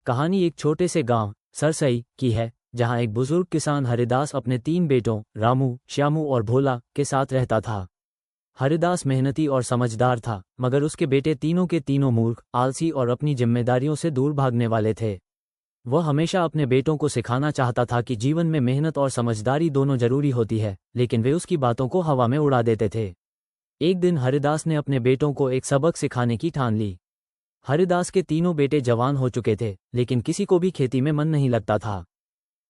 कहानी एक छोटे से गांव सरसई की है, जहां एक बुजुर्ग किसान हरिदास अपने 3 बेटों रामू, श्यामू और भोला के साथ रहता था। हरिदास मेहनती और समझदार था, मगर उसके बेटे तीनों के तीनों मूर्ख, आलसी और अपनी जिम्मेदारियों से दूर भागने वाले थे। वह हमेशा अपने बेटों को सिखाना चाहता था कि जीवन में मेहनत और समझदारी दोनों जरूरी होती है, लेकिन वे उसकी बातों को हवा में उड़ा देते थे। एक दिन हरिदास ने अपने बेटों को एक सबक सिखाने की ठान ली। हरिदास के तीनों बेटे जवान हो चुके थे, लेकिन किसी को भी खेती में मन नहीं लगता था।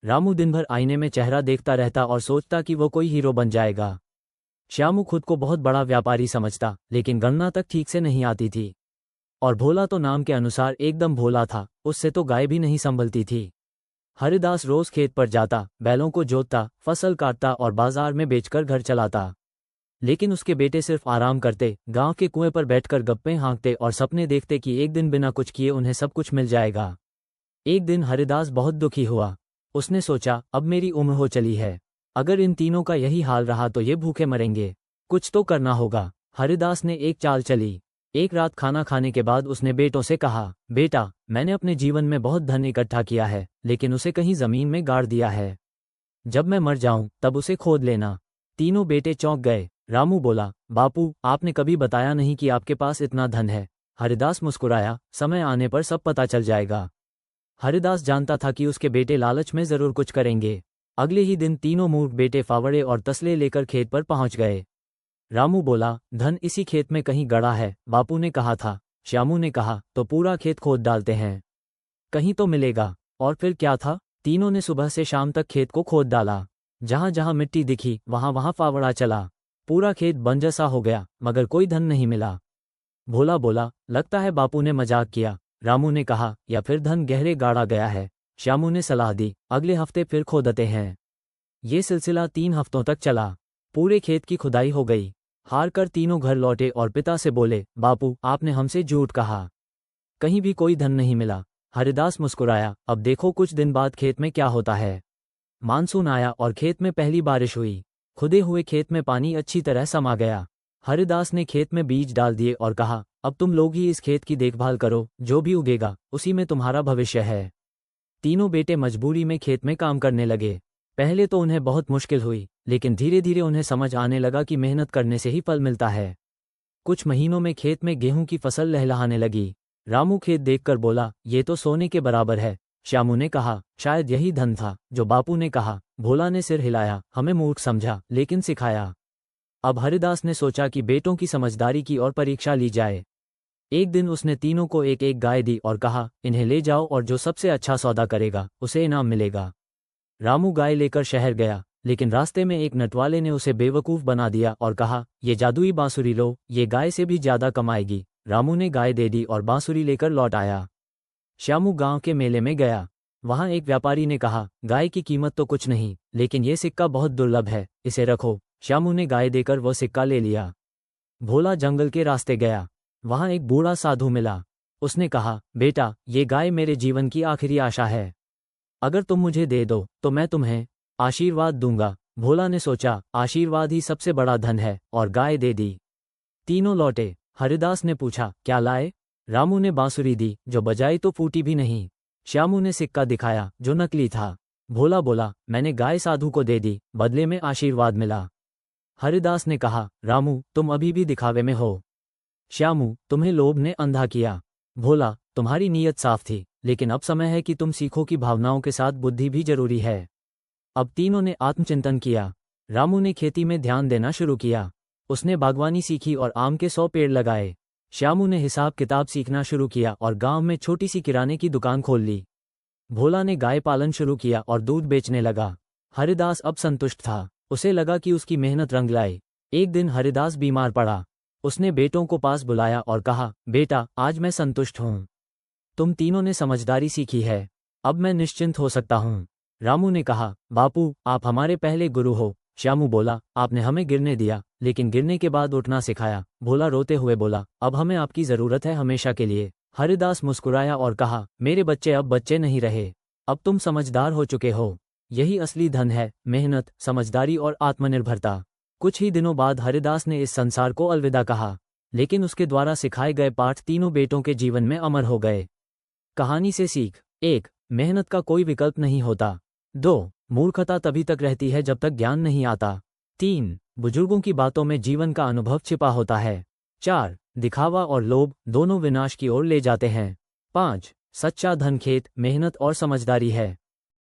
रामू दिन भर आईने में चेहरा देखता रहता और सोचता कि वो कोई हीरो बन जाएगा। श्यामू खुद को बहुत बड़ा व्यापारी समझता, लेकिन गणना तक ठीक से नहीं आती थी। और भोला तो नाम के अनुसार एकदम भोला था, उससे तो गाय भी नहीं संभलती थी। हरिदास रोज खेत पर जाता, बैलों को जोतता, फसल काटता और बाजार में बेचकर घर चलाता। लेकिन उसके बेटे सिर्फ आराम करते, गांव के कुएं पर बैठकर गप्पे हाँकते और सपने देखते कि एक दिन बिना कुछ किए उन्हें सब कुछ मिल जाएगा। एक दिन हरिदास बहुत दुखी हुआ। उसने सोचा, अब मेरी उम्र हो चली है, अगर इन तीनों का यही हाल रहा तो ये भूखे मरेंगे। कुछ तो करना होगा। हरिदास ने एक चाल चली। एक रात खाना खाने के बाद उसने बेटों से कहा, बेटा, मैंने अपने जीवन में बहुत धन इकट्ठा किया है, लेकिन उसे कहीं जमीन में गाड़ दिया है। जब मैं मर जाऊं तब उसे खोद लेना। तीनों बेटे चौंक गए। रामू बोला, बापू, आपने कभी बताया नहीं कि आपके पास इतना धन है। हरिदास मुस्कुराया, समय आने पर सब पता चल जाएगा। हरिदास जानता था कि उसके बेटे लालच में जरूर कुछ करेंगे। अगले ही दिन तीनों मूर्ख बेटे फावड़े और तसले लेकर खेत पर पहुंच गए। रामू बोला, धन इसी खेत में कहीं गड़ा है, बापू ने कहा था। श्यामू ने कहा, तो पूरा खेत खोद डालते हैं, कहीं तो मिलेगा। और फिर क्या था, तीनों ने सुबह से शाम तक खेत को खोद डाला। जहां जहां मिट्टी दिखी वहां वहां फावड़ा चला। पूरा खेत बंजर सा हो गया, मगर कोई धन नहीं मिला। भोला बोला, लगता है बापू ने मजाक किया। रामू ने कहा, या फिर धन गहरे गाड़ा गया है। श्यामू ने सलाह दी, अगले हफ्ते फिर खोदते हैं। ये सिलसिला 3 हफ्तों तक चला। पूरे खेत की खुदाई हो गई। हार कर तीनों घर लौटे और पिता से बोले, बापू, आपने हमसे झूठ कहा, कहीं भी कोई धन नहीं मिला। हरिदास मुस्कुराया, अब देखो कुछ दिन बाद खेत में क्या होता है। मानसून आया और खेत में पहली बारिश हुई। खुदे हुए खेत में पानी अच्छी तरह समा गया। हरिदास ने खेत में बीज डाल दिए और कहा, अब तुम लोग ही इस खेत की देखभाल करो, जो भी उगेगा उसी में तुम्हारा भविष्य है। तीनों बेटे मजबूरी में खेत में काम करने लगे। पहले तो उन्हें बहुत मुश्किल हुई, लेकिन धीरे धीरे उन्हें समझ आने लगा कि मेहनत करने से ही फल मिलता है। कुछ महीनों में खेत में गेहूं की फसल लहलहाने लगी। रामू खेत देखकर बोला, ये तो सोने के बराबर है। श्यामू ने कहा, शायद यही धन था जो बापू ने कहा। भोला ने सिर हिलाया, हमें मूर्ख समझा, लेकिन सिखाया। अब हरिदास ने सोचा कि बेटों की समझदारी की और परीक्षा ली जाए। एक दिन उसने तीनों को एक एक गाय दी और कहा, इन्हें ले जाओ और जो सबसे अच्छा सौदा करेगा उसे इनाम मिलेगा। रामू गाय लेकर शहर गया, लेकिन रास्ते में एक नटवाले ने उसे बेवकूफ़ बना दिया और कहा, ये जादुई बांसुरी लो, ये गाय से भी ज्यादा कमाएगी। रामू ने गाय दे दी और बांसुरी लेकर लौट आया। श्यामू गांव के मेले में गया। वहां एक व्यापारी ने कहा, गाय की कीमत तो कुछ नहीं, लेकिन ये सिक्का बहुत दुर्लभ है, इसे रखो। श्यामू ने गाय देकर वो सिक्का ले लिया। भोला जंगल के रास्ते गया। वहां एक बूढ़ा साधु मिला। उसने कहा, बेटा, ये गाय मेरे जीवन की आखिरी आशा है, अगर तुम मुझे दे दो तो मैं तुम्हें आशीर्वाद दूंगा। भोला ने सोचा, आशीर्वाद ही सबसे बड़ा धन है, और गाय दे दी। तीनों लौटे। हरिदास ने पूछा, क्या लाए? रामू ने बांसुरी दी, जो बजाई तो फूटी भी नहीं। श्यामू ने सिक्का दिखाया, जो नकली था। भोला बोला, मैंने गाय साधु को दे दी, बदले में आशीर्वाद मिला। हरिदास ने कहा, रामू, तुम अभी भी दिखावे में हो। श्यामू, तुम्हें लोभ ने अंधा किया। भोला, तुम्हारी नीयत साफ थी, लेकिन अब समय है कि तुम सीखो कि भावनाओं के साथ बुद्धि भी जरूरी है। अब तीनों ने आत्मचिंतन किया। रामू ने खेती में ध्यान देना शुरू किया। उसने बागवानी सीखी और आम के 100 पेड़ लगाए। श्यामू ने हिसाब किताब सीखना शुरू किया और गांव में छोटी सी किराने की दुकान खोल ली। भोला ने गाय पालन शुरू किया और दूध बेचने लगा। हरिदास अब संतुष्ट था। उसे लगा कि उसकी मेहनत रंग लाई। एक दिन हरिदास बीमार पड़ा। उसने बेटों को पास बुलाया और कहा, बेटा, आज मैं संतुष्ट हूँ। तुम तीनों ने समझदारी सीखी है, अब मैं निश्चिंत हो सकता हूँ। रामू ने कहा, बापू, आप हमारे पहले गुरु हो। श्यामू बोला, आपने हमें गिरने दिया, लेकिन गिरने के बाद उठना सिखाया। भोला रोते हुए बोला, अब हमें आपकी जरूरत है हमेशा के लिए। हरिदास मुस्कुराया और कहा, मेरे बच्चे अब बच्चे नहीं रहे, अब तुम समझदार हो चुके हो। यही असली धन है, मेहनत, समझदारी और आत्मनिर्भरता। कुछ ही दिनों बाद हरिदास ने इस संसार को अलविदा कहा, लेकिन उसके द्वारा सिखाए गए पाठ तीनों बेटों के जीवन में अमर हो गए। कहानी से सीख। 1. मेहनत का कोई विकल्प नहीं होता। 2. मूर्खता तभी तक रहती है जब तक ज्ञान नहीं आता। 3. बुजुर्गों की बातों में जीवन का अनुभव छिपा होता है। 4. दिखावा और लोभ दोनों विनाश की ओर ले जाते हैं। 5. सच्चा धन खेत, मेहनत और समझदारी है।